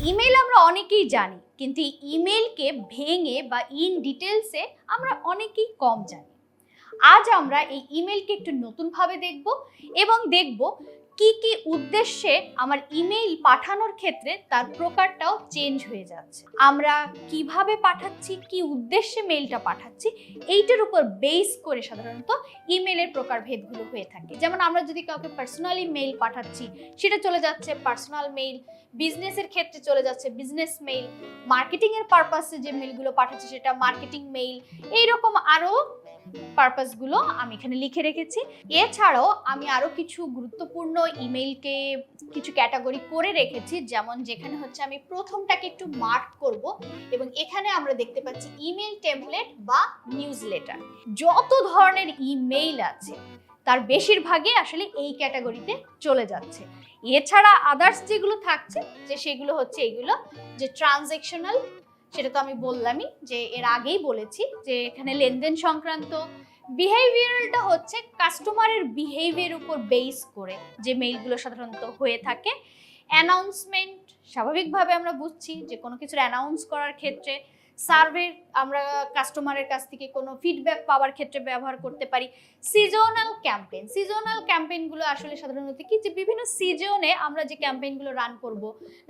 Email আমরা অনেকেই জানি, কিন্তু ইমেলকে ভেঙে বা ইন ডিটেলসে আমরা অনেকেই কম জানি। আজ আমরা এই ইমেলকে একটু নতুনভাবে দেখব এবং দেখব কি কি উদ্দেশ্যে আমার ইমেল পাঠানোর ক্ষেত্রে তার প্রকারটাও চেঞ্জ হয়ে যাচ্ছে। আমরা কিভাবে পাঠাচ্ছি, কি উদ্দেশ্যে মেইলটা পাঠাচ্ছি, এইটার উপর বেস করে সাধারণত ইমেলের প্রকারভেদগুলো হয়ে থাকে। যেমন আমরা যদি কাউকে পার্সোনালি মেইল পাঠাচ্ছি, সেটা চলে যাচ্ছে পার্সোনাল মেইল, বিজনেসের ক্ষেত্রে চলে যাচ্ছে বিজনেস মেইল, মার্কেটিং এর পারপাসে যে মেইলগুলো পাঠাচ্ছি সেটা মার্কেটিং মেইল, এইরকম আরো পারপাসগুলো আমি এখানে লিখে রেখেছি। এছাড়াও আমি আরো কিছু গুরুত্বপূর্ণ ইমেইলকে কিছু ক্যাটাগরি করে রেখেছি, যেমন যেখানে হচ্ছে আমি প্রথমটাকে একটু মার্ক করব এবং এখানে আমরা দেখতে পাচ্ছি ইমেইল টেমপ্লেট বা নিউজ লেটার। যত ধরনের ইমেইল আছে তার বেশিরভাগই আসলে এই ক্যাটাগরিতে চলে যাচ্ছে। এছাড়া আদার্স যেগুলো থাকছে যে সেগুলো হচ্ছে এইগুলো যে ট্রানজ্যাকশনাল, সেটা তো আমি বললামই, যে এর আগেই বলেছি যে এখানে লেনদেন সংক্রান্ত। বিহেভিয়ারালটা হচ্ছে কাস্টমারের বিহেভিয়ার উপর বেস করে যে মেইলগুলো সাধারণত হয়ে থাকে। অ্যানাউন্সমেন্ট, স্বাভাবিকভাবে আমরা বুঝছি যে কোনো কিছুর অ্যানাউন্স করার ক্ষেত্রে, সার্ভে আমরা কাস্টমারের কাছ থেকে কোনো ফিডব্যাক পাওয়ার ক্ষেত্রে ব্যবহার করতে পারি। সিজনাল ক্যাম্পেইন, সিজনাল ক্যাম্পেইনগুলো আসলে সাধারণত কি যে বিভিন্ন সিজনে আমরা যে ক্যাম্পেইনগুলো রান করব,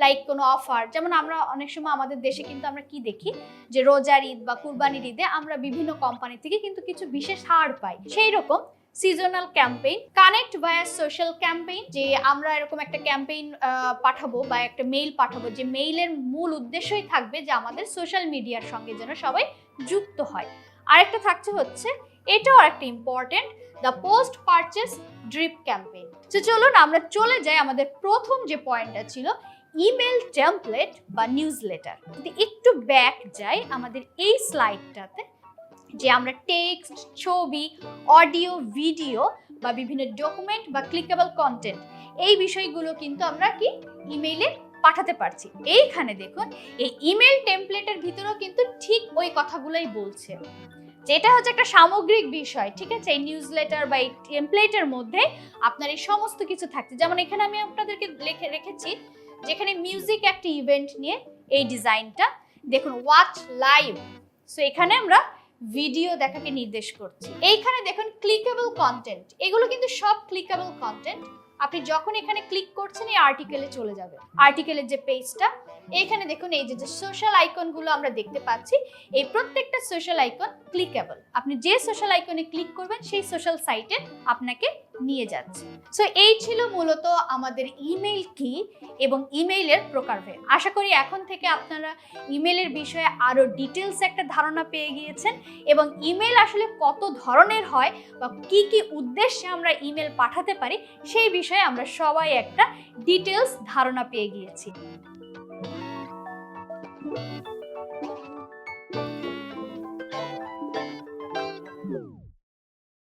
লাইক কোনো অফার, যেমন আমরা অনেক সময় আমাদের দেশে কিন্তু আমরা কি দেখি যে রোজার ঈদ বা কুরবানির ঈদে আমরা বিভিন্ন কোম্পানি থেকে কিন্তু কিছু বিশেষ ছাড় পাই। সেই রকম সিজনাল ক্যাম্পেইন। কানেক্ট ভায়া সোশ্যাল ক্যাম্পেইন, যে আমরা এরকম একটা ক্যাম্পেইন পাঠাবো বা একটা মেইল পাঠাবো, যে মেইলের মূল উদ্দেশ্যই থাকবে যে আমাদের সোশ্যাল মিডিয়ার সঙ্গে যেন সবাই যুক্ত হয়। আরেকটা থাকছে হচ্ছে, এটাও একটা important, the post purchase drip campaign. তো চলুন আমরা চলে যাই আমাদের প্রথম যে পয়েন্টটা ছিল ইমেল টেমপ্লেট বা নিউজ লেটার। যদি একটু ব্যাক যাই আমাদের এই স্লাইডটাতে, যে আমরা টেক্সট, ছবি, অডিও, ভিডিও বা বিভিন্ন ডকুমেন্ট বা ক্লিকেবল কন্টেন্ট, এই বিষয়গুলো কিন্তু আমরা কি ইমেইলে পাঠাতে পারছি। এইখানে দেখুন এই ইমেল টেমপ্লেটের ভিতরেও কিন্তু ঠিক ওই কথাগুলোই বলছে, যেটা হচ্ছে একটা সামগ্রিক বিষয়, ঠিক আছে। এই নিউজ লেটার বা এই টেমপ্লেটের মধ্যে আপনার এই সমস্ত কিছু থাকছে। যেমন এখানে আমি আপনাদেরকে লিখে রেখেছি যেখানে মিউজিক একটা ইভেন্ট নিয়ে এই ডিজাইনটা দেখুন, ওয়াচ লাইভ, সো এখানে আমরা ভিডিও দেখাকে নির্দেশ করছি। এইখানে দেখুন ক্লিকেবল কন্টেন্ট, এগুলো কিন্তু সব ক্লিকেবল কন্টেন্ট। আপনি যখন এখানে ক্লিক করছেন এই আর্টিকেলে চলে যাবে, আর্টিকেলের যে পেজটা। এখানে দেখুন এই যে সোশ্যাল আইকনগুলো আমরা দেখতে পাচ্ছি, এই প্রত্যেকটা সোশ্যাল আইকন ক্লিকেবল। আপনি যে সোশ্যাল আইকনে ক্লিক করবেন সেই সোশ্যাল সাইটে আপনাকে নিয়ে যাচ্ছে। সো এই ছিল মূলত আমাদের ইমেইল কি এবং ইমেইলের প্রকারভেদ। আশা করি এখন থেকে আপনারা ইমেইলের বিষয়ে আরো ডিটেলস একটা ধারণা পেয়ে গিয়েছেন এবং ইমেইল আসলে কত ধরনের হয় বা কি কি উদ্দেশ্যে আমরা ইমেল পাঠাতে পারি সেই বিষয়ে আমরা সবাই একটা ডিটেলস ধারণা পেয়ে গিয়েছি।